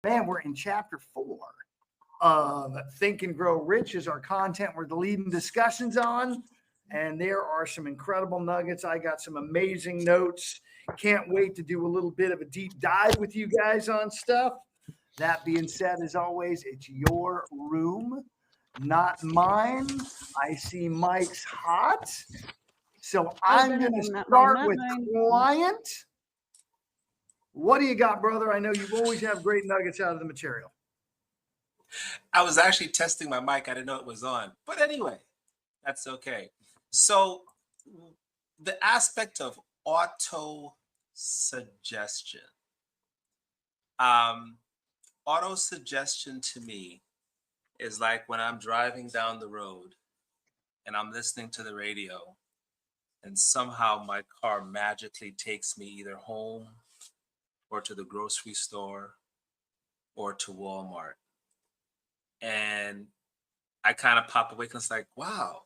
Man, we're in chapter 4 of Think and Grow Rich is our content we're leading discussions on. And there are some incredible nuggets. I got some amazing notes. Can't wait to do a little bit of a deep dive with you guys on stuff. That being said, as always, it's your room, not mine. I see Mike's hot. So I'm going to start with client. What do you got, brother? I know you always have great nuggets out of the material. I was actually testing my mic. I didn't know it was on. But anyway, that's okay. So the aspect of auto-suggestion. Auto-suggestion to me is like when I'm driving down the road and I'm listening to the radio and somehow my car magically takes me either home or to the grocery store or to Walmart. And I kind of pop awake and it's like, wow,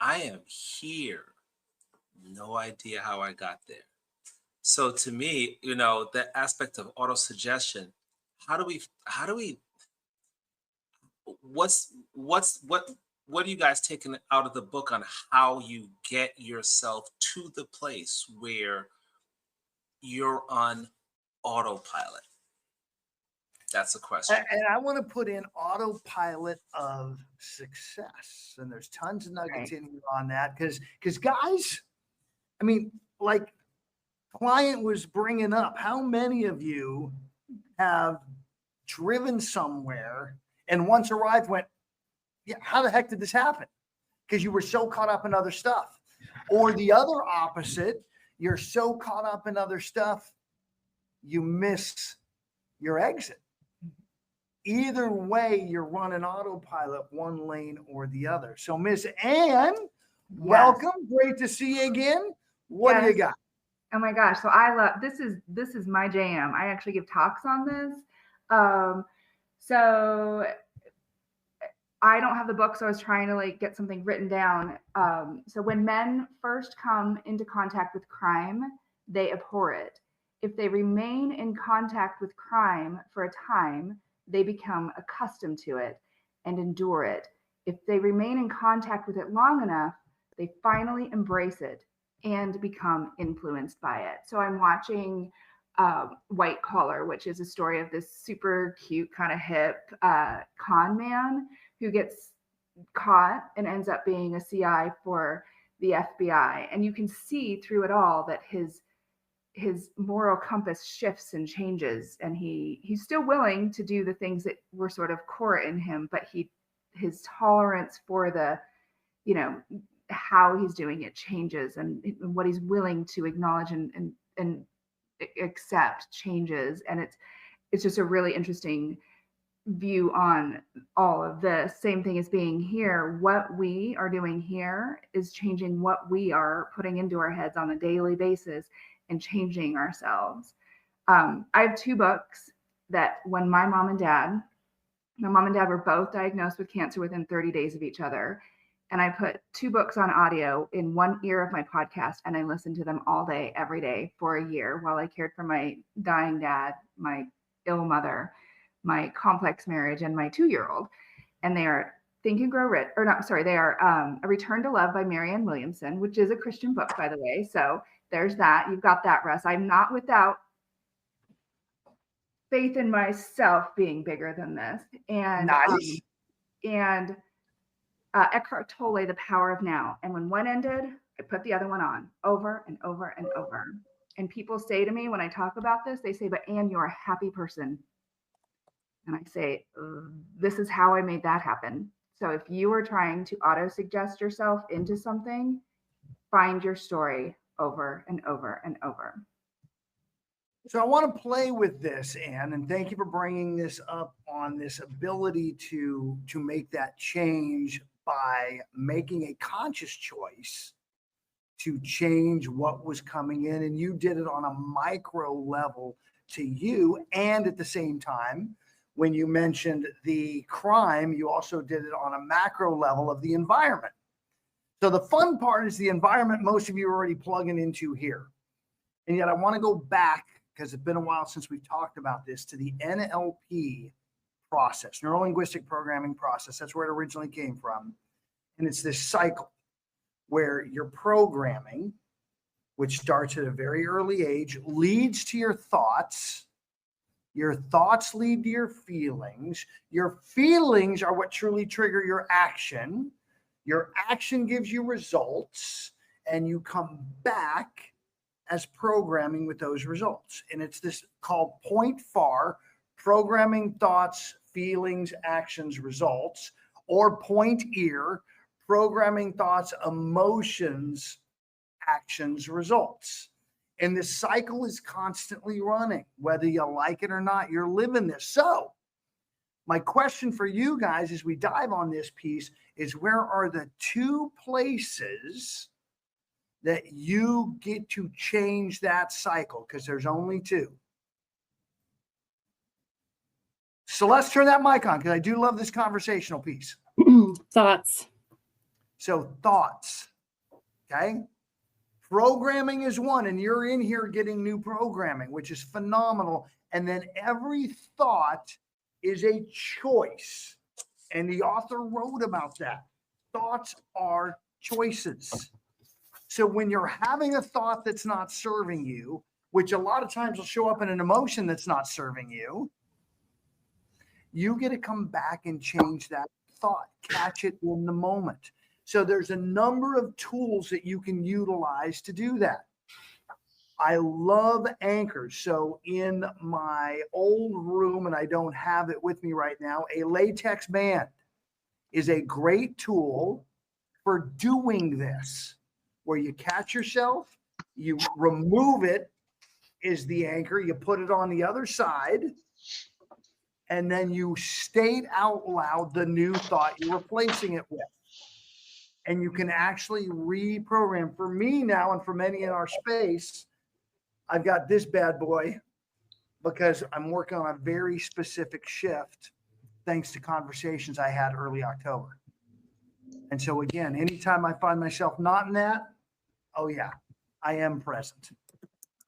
I am here. No idea how I got there. So to me, you know, the aspect of auto-suggestion, what are you guys taking out of the book on how you get yourself to the place where you're on autopilot? That's a question. And I want to put in autopilot of success. And there's tons of nuggets in here on that. Because guys, I mean, like client was bringing up, how many of you have driven somewhere and once arrived went, yeah, how the heck did this happen? Because you were so caught up in other stuff. Or the other opposite, you're so caught up in other stuff, you miss your exit. Either way, you're running autopilot, one lane or the other. So Miss Ann, welcome. Great to see you again. What do you got? Oh my gosh. So I love, this is my jam. I actually give talks on this. So I don't have the book, so I was trying to like get something written down. So when men first come into contact with crime, they abhor it. If they remain in contact with crime for a time, they become accustomed to it and endure it. If they remain in contact with it long enough, they finally embrace it and become influenced by it. So I'm watching White Collar, which is a story of this super cute, kind of hip con man who gets caught and ends up being a CI for the FBI. And you can see through it all that his moral compass shifts and changes, and he's still willing to do the things that were sort of core in him, but his tolerance for the, you know, how he's doing it changes, and what he's willing to acknowledge and accept changes. And it's just a really interesting view on all of this. Same thing as being here. What we are doing here is changing what we are putting into our heads on a daily basis and changing ourselves. I have 2 books that when my mom and dad were both diagnosed with cancer within 30 days of each other. And I put 2 books on audio in one ear of my podcast, and I listened to them all day, every day for a year while I cared for my dying dad, my ill mother, my complex marriage, and my 2-year-old. And they are Think and Grow Rich, or not, sorry, they are A Return to Love by Marianne Williamson, which is a Christian book, by the way. So there's that. You've got that, Russ. I'm not without faith in myself being bigger than this. And nice. Eckhart Tolle, The Power of Now. And when one ended, I put the other one on over and over and over. And people say to me when I talk about this, they say, but Ann, you're a happy person. And I say, this is how I made that happen. So if you are trying to auto-suggest yourself into something, find your story over and over and over. So I want to play with this, Ann, and thank you for bringing this up on this ability to make that change by making a conscious choice to change what was coming in. And you did it on a micro level to you. And at the same time, when you mentioned the crime, you also did it on a macro level of the environment. So the fun part is the environment most of you are already plugging into here. And yet I want to go back because it's been a while since we've talked about this, to the NLP process, neuro linguistic programming process. That's where it originally came from. And it's this cycle where your programming, which starts at a very early age, leads to your thoughts. Your thoughts lead to your feelings. Your feelings are what truly trigger your action. Your action gives you results, and you come back as programming with those results. And it's this called point FAR, programming thoughts, feelings, actions, results, or point EAR, programming thoughts, emotions, actions, results. And this cycle is constantly running, whether you like it or not, you're living this. So my question for you guys as we dive on this piece is, where are the 2 places that you get to change that cycle? Because there's only 2. So let's turn that mic on, because I do love this conversational piece. Thoughts. So thoughts, okay? Programming is one, and you're in here getting new programming, which is phenomenal. And then every thought is a choice. And the author wrote about that. Thoughts are choices. So when you're having a thought that's not serving you, which a lot of times will show up in an emotion that's not serving you, you get to come back and change that thought, catch it in the moment. So there's a number of tools that you can utilize to do that. I love anchors. So in my old room, and I don't have it with me right now, a latex band is a great tool for doing this, where you catch yourself, you remove it is the anchor, you put it on the other side, and then you state out loud the new thought you're replacing it with. And you can actually reprogram. For me now, and for many in our space, I've got this bad boy because I'm working on a very specific shift thanks to conversations I had early October. And so again, anytime I find myself not in that, oh yeah, I am present.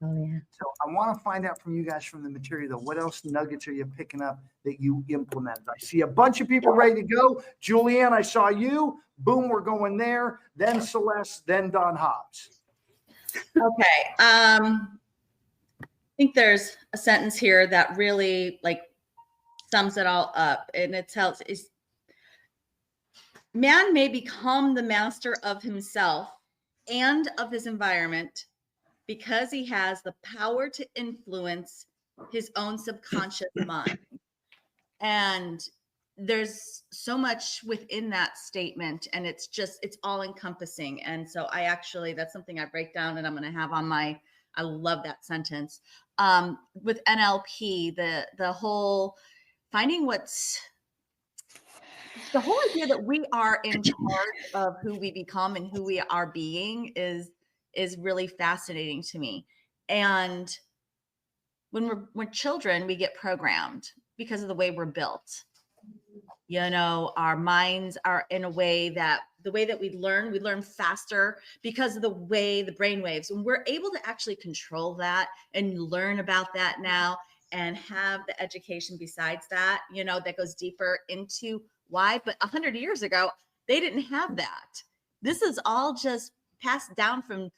Oh, yeah. So I want to find out from you guys, from the material, though, what else nuggets are you picking up that you implemented? I see a bunch of people ready to go. Julianne, I saw you. Boom, we're going there. Then Celeste, then Don Hobbs. Okay. I think there's a sentence here that really sums it all up, and it tells is man may become the master of himself and of his environment because he has the power to influence his own subconscious mind. And there's so much within that statement, and it's all encompassing. And so that's something I break down, and I'm going to have on I love that sentence. With NLP, the whole finding the whole idea that we are in charge of who we become and who we are being is really fascinating to me. And when we're children, we get programmed because of the way we're built. Our minds are in a way that the way that we learn faster because of the way the brain waves. And we're able to actually control that and learn about that now and have the education besides that, that goes deeper into why. But 100 years ago, they didn't have that. This is all just passed down from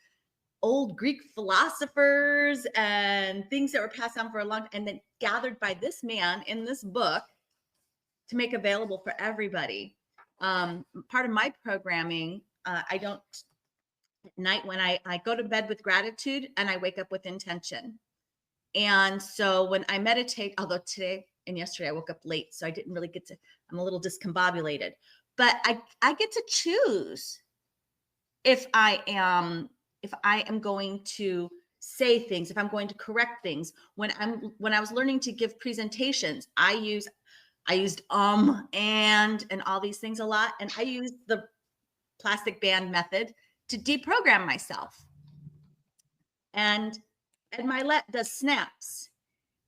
old Greek philosophers and things that were passed down for a long time, and then gathered by this man in this book to make available for everybody. Part of my programming, I don't, at night when I go to bed with gratitude and I wake up with intention. And so when I meditate, although today and yesterday I woke up late, so I didn't really get to, I'm a little discombobulated, but I get to choose if I am going to say things, if I'm going to correct things. When I was learning to give presentations, I used and all these things a lot. And I used the plastic band method to deprogram myself. And Ed Milet does snaps,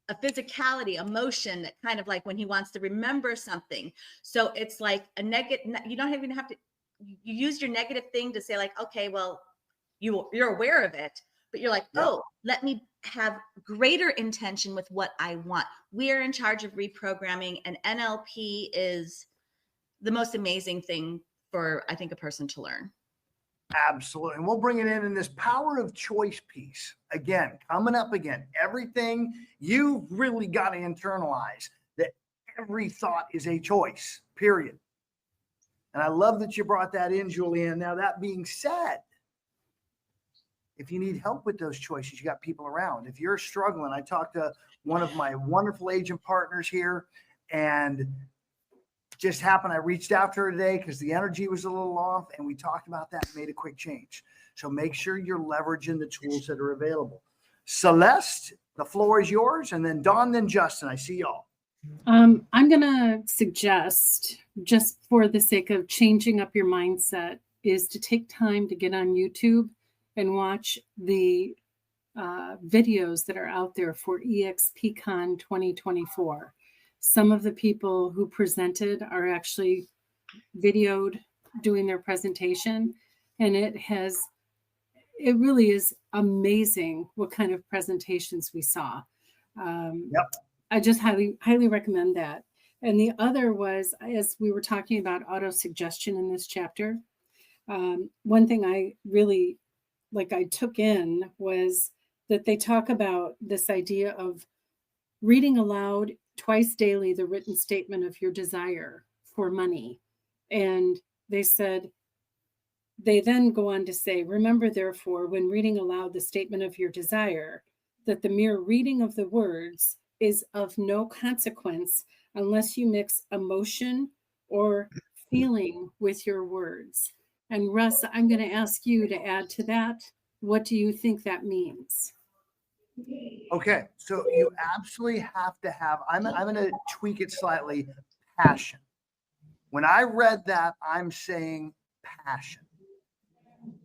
a physicality, emotion, that kind of like when he wants to remember something. So it's like a negative, you don't even have to, you use your negative thing to say like, okay, well, you're aware of it, but you're like, oh, let me have greater intention with what I want. We are in charge of reprogramming, and NLP is the most amazing thing for, I think, a person to learn. Absolutely. And we'll bring it in this power of choice piece. Again, coming up again, everything you've really got to internalize that every thought is a choice, period. And I love that you brought that in, Julianne. Now, that being said, if you need help with those choices, you got people around. If you're struggling, I talked to one of my wonderful agent partners here, and just happened, I reached out to her today because the energy was a little off, and we talked about that and made a quick change. So make sure you're leveraging the tools that are available. Celeste, the floor is yours, and then Dawn, then Justin. I see y'all. I'm going to suggest, just for the sake of changing up your mindset, is to take time to get on YouTube and watch the videos that are out there for EXPCon 2024. Some of the people who presented are actually videoed doing their presentation, and it really is amazing what kind of presentations we saw. Yep. I just highly recommend that. And the other was, as we were talking about auto-suggestion in this chapter, one thing I really I took in was that they talk about this idea of reading aloud twice daily the written statement of your desire for money. And they then go on to say, remember, therefore, when reading aloud the statement of your desire, that the mere reading of the words is of no consequence unless you mix emotion or feeling with your words. And Russ, I'm going to ask you to add to that. What do you think that means? Okay, so you absolutely have to have, I'm going to tweak it slightly, passion. When I read that, I'm saying passion,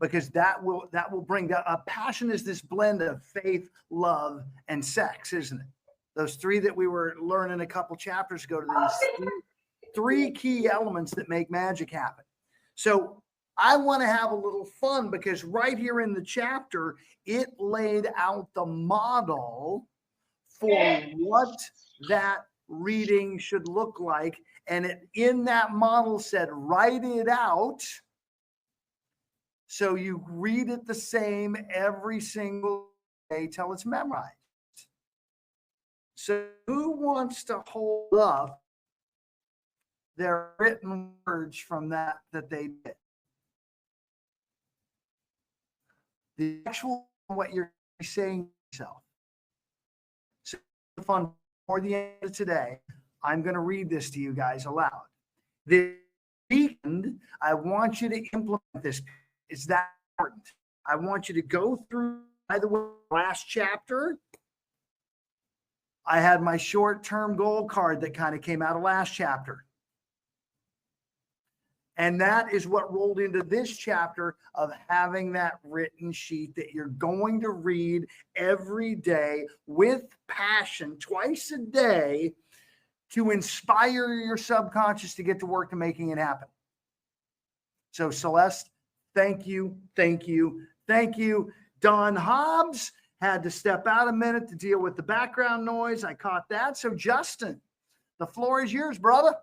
because that will bring that. Passion is this blend of faith, love, and sex, isn't it? Those three that we were learning a couple chapters ago, to these three key elements that make magic happen. So I want to have a little fun, because right here in the chapter, it laid out the model for what that reading should look like. And it, in that model, said, write it out so you read it the same every single day till it's memorized. So who wants to hold up their written words from that they did? The actual, what you're saying to yourself. So fun, for the end of today, I'm going to read this to you guys aloud. This weekend, I want you to implement this. It's that important. I want you to go through, by the way, last chapter. I had my short-term goal card that kind of came out of last chapter. And that is what rolled into this chapter of having that written sheet that you're going to read every day with passion, twice a day, to inspire your subconscious to get to work to making it happen. So Celeste, thank you, thank you, thank you. Don Hobbs had to step out a minute to deal with the background noise. I caught that. So Justin, the floor is yours, brother.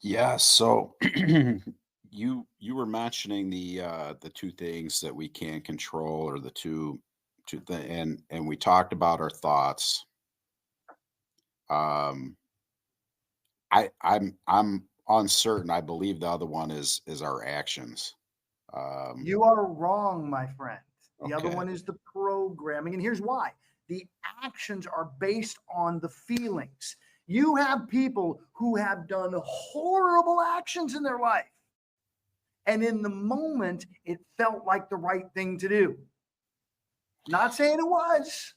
Yeah, so you were mentioning the two things that we can control, or the two and we talked about our thoughts. I'm uncertain. I believe the other one is our actions. You are wrong, my friend. The other Okay. one is the programming. And here's why. The actions are based on the feelings. You have people who have done horrible actions in their life, and in the moment, it felt like the right thing to do. Not saying it was,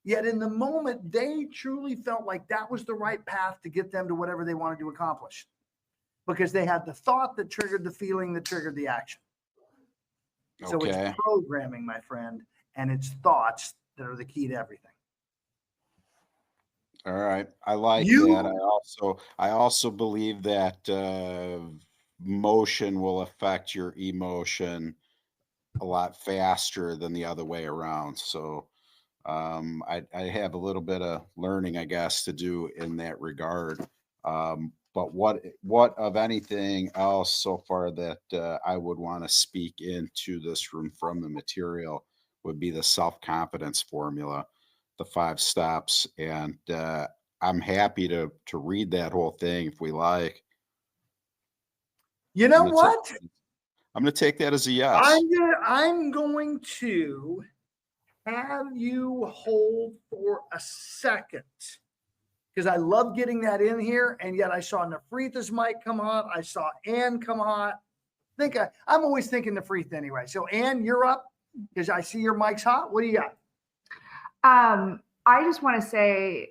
yet in the moment, they truly felt like that was the right path to get them to whatever they wanted to accomplish, because they had the thought that triggered the feeling that triggered the action. So Okay. it's programming, my friend, and it's thoughts that are the key to everything. All right. I like You- that. I also believe that motion will affect your emotion. a lot faster than the other way around. So I have a little bit of learning, I guess, to do in that regard. But what of anything else so far that I would want to speak into this room from the material would be the self-confidence formula, the 5 steps. And I'm happy to read that whole thing if we like. You know what? I'm going to take that as a yes. I'm going to have you hold for a second because I love getting that in here. And yet I saw Nafritha's mic come on. I saw Ann come on. I'm always thinking Nafritha anyway. So Ann, you're up because I see your mic's hot. What do you got? I just want to say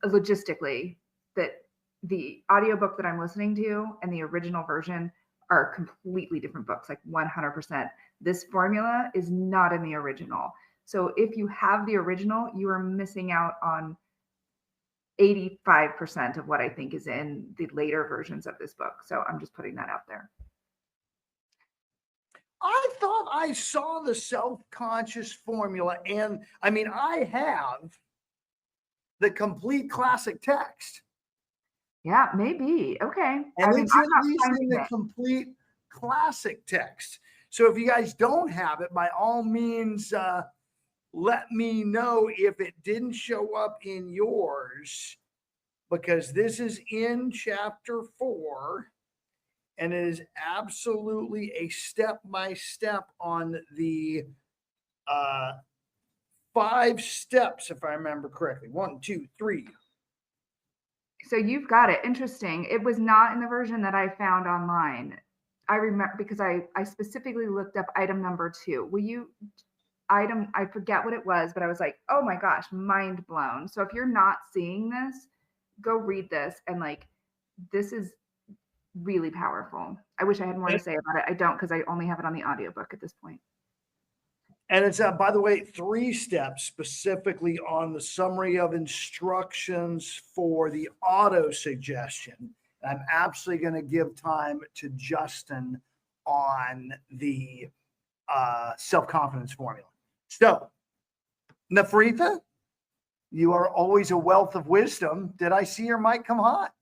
logistically that the audiobook that I'm listening to and the original version are completely different books, like 100%. This formula is not in the original. So if you have the original, you are missing out on 85% of what I think is in the later versions of this book. So I'm just putting that out there. I thought I saw the self-conscious formula, and I mean, I have the complete classic text. Yeah, maybe. Okay. And it's at least in the complete classic text. So if you guys don't have it, by all means, let me know if it didn't show up in yours, because this is in chapter 4. And it is absolutely a step-by-step on the 5 steps, if I remember correctly. 1, 2, 3. So you've got it. Interesting. It was not in the version that I found online. I remember because I specifically looked up item number 2. I forget what it was, but I was like, oh my gosh, mind blown. So if you're not seeing this, go read this. And like, this is really powerful. I wish I had more to say about it. I don't, because I only have it on the audiobook at this point. And it's, by the way, 3 steps specifically on the summary of instructions for the auto suggestion. I'm absolutely going to give time to Justin on the self-confidence formula. So, Nafritha, you are always a wealth of wisdom. Did I see your mic come hot?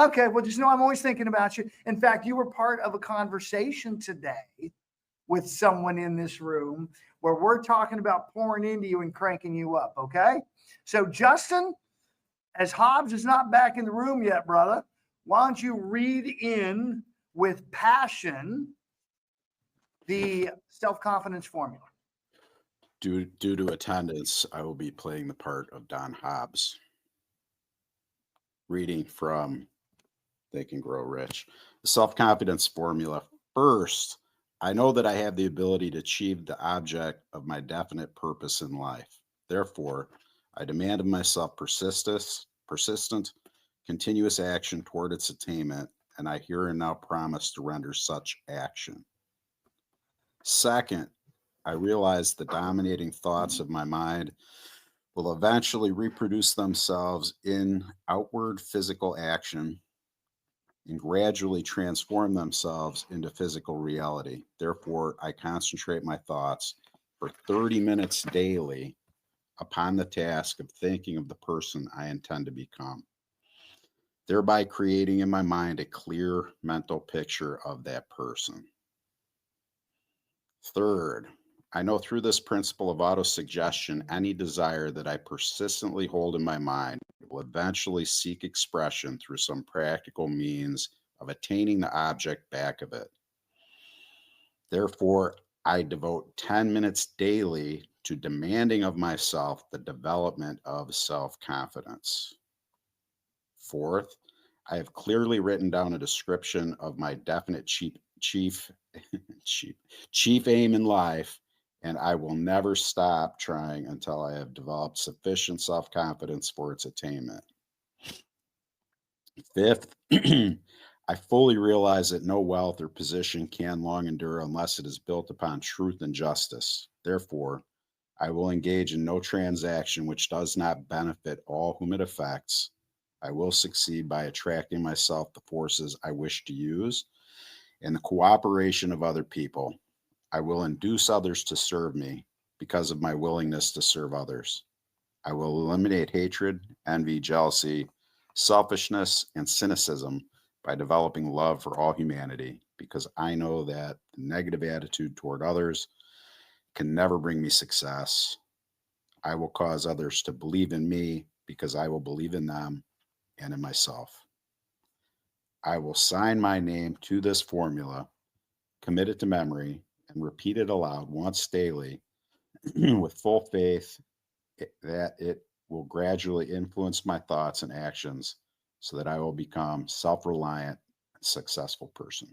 Okay, well, just know I'm always thinking about you. In fact, you were part of a conversation today with someone in this room where we're talking about pouring into you and cranking you up, okay? So, Justin, as Hobbs is not back in the room yet, brother, why don't you read in with passion the self-confidence formula? Due to attendance, I will be playing the part of Don Hobbs. Reading from Think and Grow Rich. The self-confidence formula. First, I know that I have the ability to achieve the object of my definite purpose in life. Therefore, I demand of myself persistent, continuous action toward its attainment, and I here and now promise to render such action. Second, I realize the dominating thoughts of my mind will eventually reproduce themselves in outward physical action and gradually transform themselves into physical reality. Therefore, I concentrate my thoughts for 30 minutes daily upon the task of thinking of the person I intend to become, thereby creating in my mind a clear mental picture of that person. Third, I know through this principle of autosuggestion, any desire that I persistently hold in my mind will eventually seek expression through some practical means of attaining the object back of it. Therefore, I devote 10 minutes daily to demanding of myself the development of self-confidence. Fourth, I have clearly written down a description of my definite chief aim in life, and I will never stop trying until I have developed sufficient self-confidence for its attainment. Fifth, I fully realize that no wealth or position can long endure unless it is built upon truth and justice. Therefore, I will engage in no transaction which does not benefit all whom it affects. I will succeed by attracting myself the forces I wish to use and the cooperation of other people. I will induce others to serve me because of my willingness to serve others. I will eliminate hatred, envy, jealousy, selfishness, and cynicism by developing love for all humanity, because I know that the negative attitude toward others can never bring me success. I will cause others to believe in me because I will believe in them and in myself. I will sign my name to this formula, commit it to memory, and repeat it aloud once daily with full faith that it will gradually influence my thoughts and actions so that I will become self-reliant and successful person.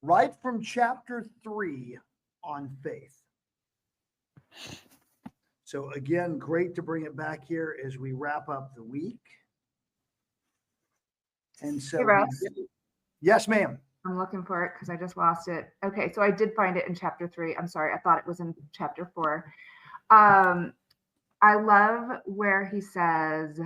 Right from chapter 3 on faith. So again, great to bring it back here as we wrap up the week. And so, Hey, Russ. yes, ma'am. I'm looking for it because I just lost it. Okay, so I did find it in chapter 3. I'm sorry, I thought it was in chapter 4. I love where he says,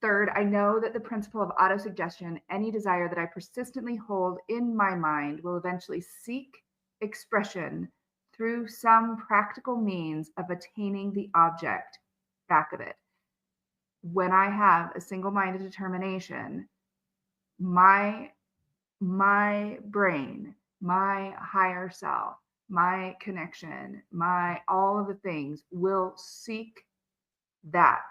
third, I know that the principle of autosuggestion, any desire that I persistently hold in my mind will eventually seek expression through some practical means of attaining the object back of it. When I have a single-minded determination, my brain, my higher self, my connection, my all of the things will seek that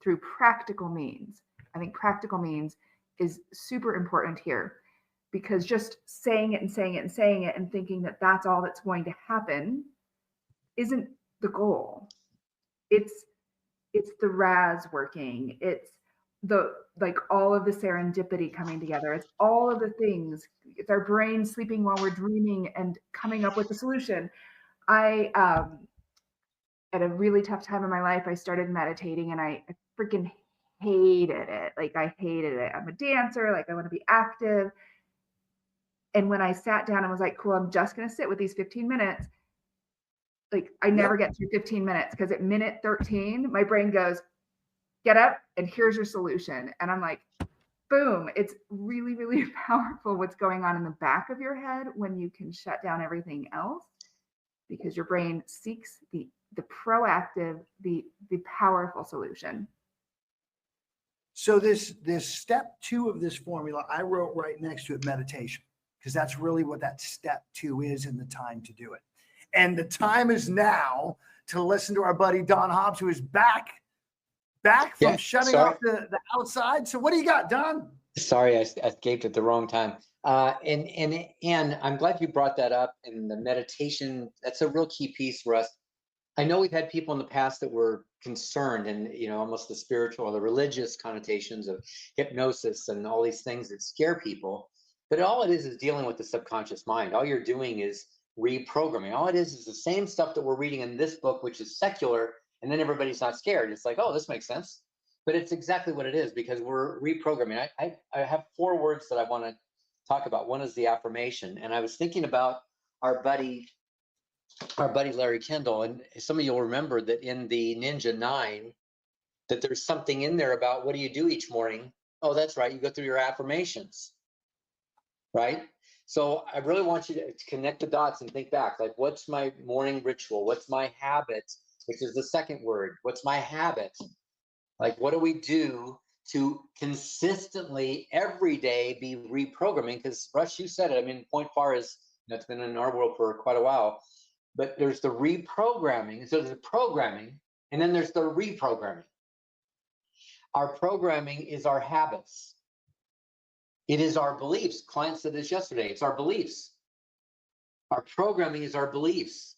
through practical means. I think practical means is super important here, because just saying it and saying it and saying it and thinking that that's all that's going to happen isn't the goal. It's the RAS working. It's the, like, all of the serendipity coming together. It's all of the things. It's our brain sleeping while we're dreaming and coming up with the solution. I at a really tough time in my life, I started meditating, and I freaking hated it. Like, I hated it. I'm a dancer. Like, I want to be active. And when I sat down and was like, cool, I'm just going to sit with these 15 minutes. Like, I never get through 15 minutes, because at minute 13, my brain goes, get up and here's your solution. And I'm like, boom. It's really, really powerful what's going on in the back of your head when you can shut down everything else, because your brain seeks the proactive, the powerful solution. So this step 2 of this formula, I wrote right next to it meditation, because that's really what that step 2 is, and the time to do it. And the time is now to listen to our buddy Don Hobbs, who is back from shutting off the outside. So what do you got, Don? Sorry, I escaped at the wrong time. And I'm glad you brought that up. And the meditation, that's a real key piece for us. I know we've had people in the past that were concerned, and almost the spiritual or the religious connotations of hypnosis and all these things that scare people. But all it is dealing with the subconscious mind. All you're doing is reprogramming. All it is the same stuff that we're reading in this book, which is secular, and then everybody's not scared. It's like, oh, this makes sense. But it's exactly what it is, because we're reprogramming. I have 4 words that I want to talk about. One is the affirmation. And I was thinking about our buddy Larry Kendall. And some of you will remember that in the Ninja 9, that there's something in there about what do you do each morning? Oh, that's right. You go through your affirmations, right? So I really want you to connect the dots and think back, like, what's my morning ritual? What's my habit? Which is the second word. What's my habit? Like, what do we do to consistently every day be reprogramming? Because Russ, you said it. I mean, point far is, it's been in our world for quite a while, but there's the reprogramming. So there's the programming, and then there's the reprogramming. Our programming is our habits. It is our beliefs. Client said this yesterday. It's our beliefs. Our programming is our beliefs.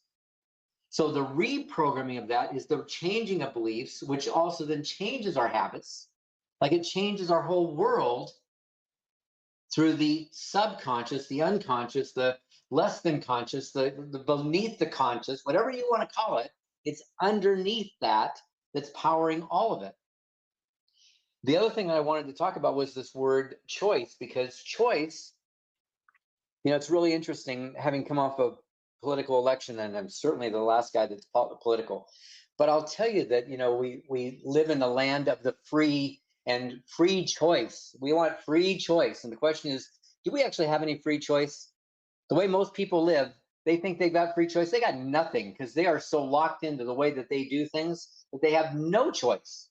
So the reprogramming of that is the changing of beliefs, which also then changes our habits. Like, it changes our whole world through the subconscious, the unconscious, the less than conscious, the beneath the conscious, whatever you want to call it. It's underneath that's powering all of it. The other thing I wanted to talk about was this word choice, because choice, it's really interesting, having come off a political election, and I'm certainly the last guy that's political. But I'll tell you that, we live in the land of the free and free choice. We want free choice. And the question is, do we actually have any free choice? The way most people live, they think they've got free choice. They got nothing because they are so locked into the way that they do things that they have no choice.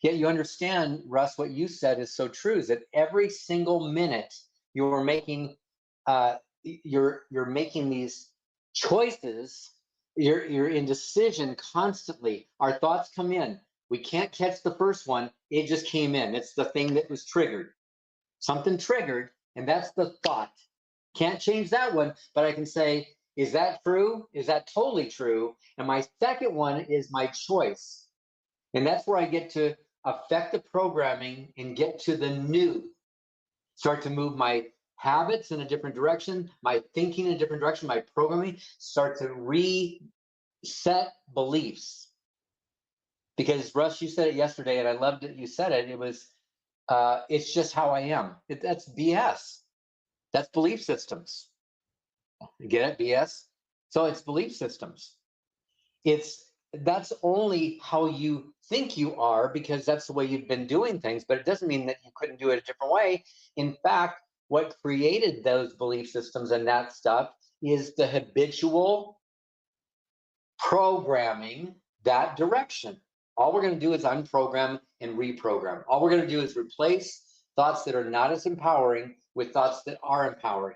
Yet you understand, Russ, what you said is so true, is that every single minute you're making you're making these choices, you're in decision constantly. Our thoughts come in. We can't catch the first one. It just came in. It's the thing that was triggered. Something triggered, and that's the thought. Can't change that one, but I can say, is that true? Is that totally true? And my second one is my choice. And that's where I get to affect the programming and get to the new. Start to move my habits in a different direction, my thinking in a different direction, my programming, start to reset beliefs. Because Russ, you said it yesterday, and I loved that you said it. It was, it's just how I am. That's BS. That's belief systems. You get it? BS. So it's belief systems. That's only how you think you are because that's the way you've been doing things, but it doesn't mean that you couldn't do it a different way. In fact, what created those belief systems and that stuff is the habitual programming that direction. All we're going to do is unprogram and reprogram. All we're going to do is replace thoughts that are not as empowering with thoughts that are empowering.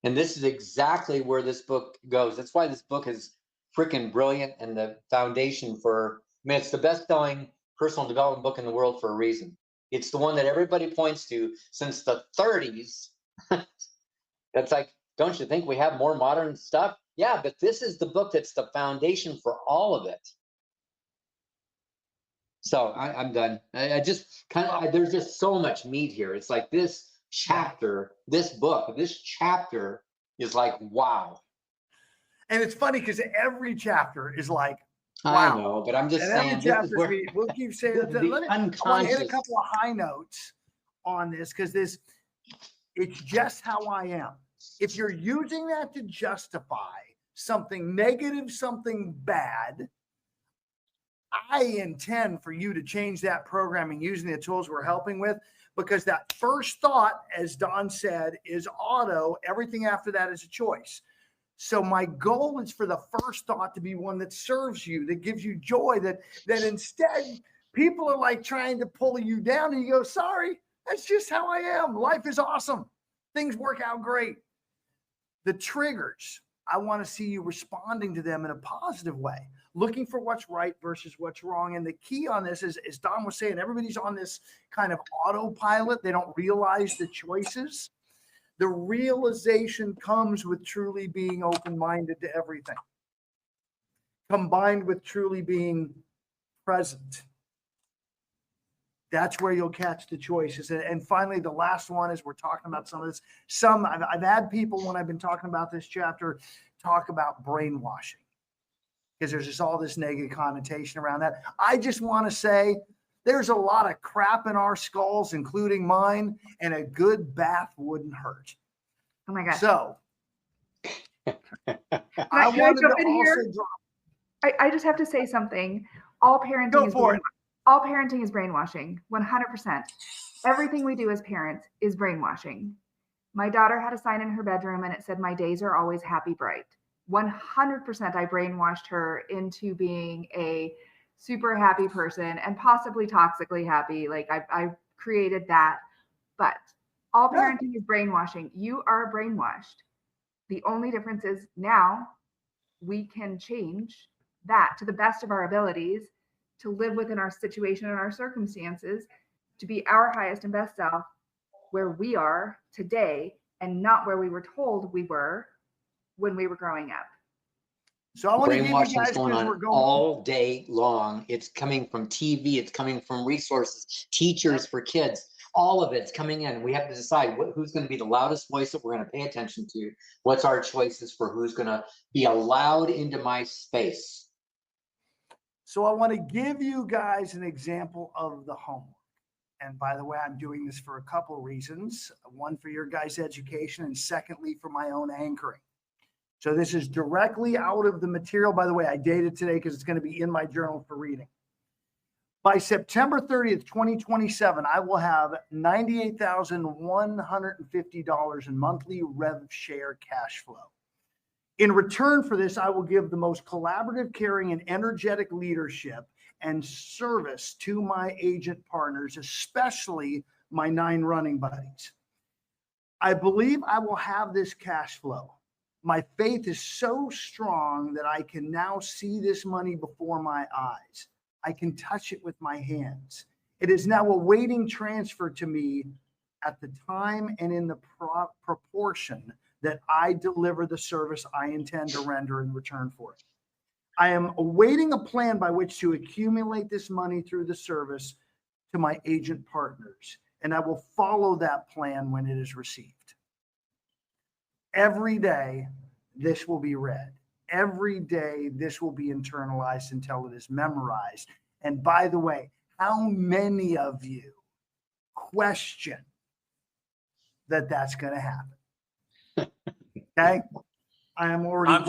And this is exactly where this book goes. That's why this book is freaking brilliant and the foundation for, I mean, it's the best-selling personal development book in the world for a reason. It's the one that everybody points to since the 30s. That's like, don't you think we have more modern stuff? Yeah, but this is the book that's the foundation for all of it. So I'm done. I just kind of, there's just so much meat here. It's like this chapter, this book, this chapter is like, wow. And it's funny because every chapter is like, wow. I know, but I'm just and saying, every chapter, we'll keep saying it. I want to hit a couple of high notes on this because it's just how I am. If you're using that to justify something negative, something bad, I intend for you to change that programming using the tools we're helping with, because that first thought, as Don said, is auto. Everything after that is a choice. So my goal is for the first thought to be one that serves you, that gives you joy, that instead people are like trying to pull you down and you go, sorry, that's just how I am. Life is awesome. Things work out great. The triggers, I want to see you responding to them in a positive way, looking for what's right versus what's wrong. And the key on this is, as Don was saying, everybody's on this kind of autopilot. They don't realize the choices. The realization comes with truly being open-minded to everything, combined with truly being present. That's where you'll catch the choices. And finally, the last one is we're talking about some of this. I've had people, when I've been talking about this chapter, talk about brainwashing, because there's just all this negative connotation around that. I just want to say there's a lot of crap in our skulls, including mine, and a good bath wouldn't hurt. Oh my gosh. So I wanted to also drop. I just have to say something. All parenting is brainwashing, 100%. Everything we do as parents is brainwashing. My daughter had a sign in her bedroom and it said, "My days are always happy, bright." 100% I brainwashed her into being a super happy person and possibly toxically happy. Like I created that. But all parenting is brainwashing. You are brainwashed. The only difference is now we can change that to the best of our abilities to live within our situation and our circumstances, to be our highest and best self where we are today and not where we were told we were when we were growing up. So I want to give you guys, brainwashing's going on all day long. It's coming from TV. It's coming from resources, teachers for kids. All of it's coming in. We have to decide who's going to be the loudest voice that we're going to pay attention to. What's our choices for who's going to be allowed into my space? So I want to give you guys an example of the homework. And by the way, I'm doing this for a couple of reasons. One, for your guys' education, and secondly, for my own anchoring. So this is directly out of the material. By the way, I dated today because it's going to be in my journal for reading. By September 30th, 2027, I will have $98,150 in monthly rev share cash flow. In return for this, I will give the most collaborative, caring, and energetic leadership and service to my agent partners, especially my 9 running buddies. I believe I will have this cash flow. My faith is so strong that I can now see this money before my eyes. I can touch it with my hands. It is now awaiting transfer to me at the time and in the proportion that I deliver the service I intend to render in return for it. I am awaiting a plan by which to accumulate this money through the service to my agent partners, and I will follow that plan when it is received. Every day, this will be read. Every day, this will be internalized until it is memorized. And by the way, how many of you question that that's going to happen? Okay. I am already on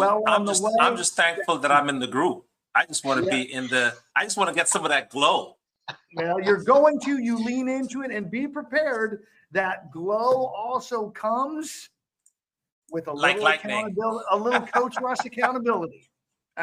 the way. I'm just thankful that I'm in the group. I just want to be I just want to get some of that glow. Well, you lean into it and be prepared. That glow also comes with a little accountability, a little Coach Russ accountability.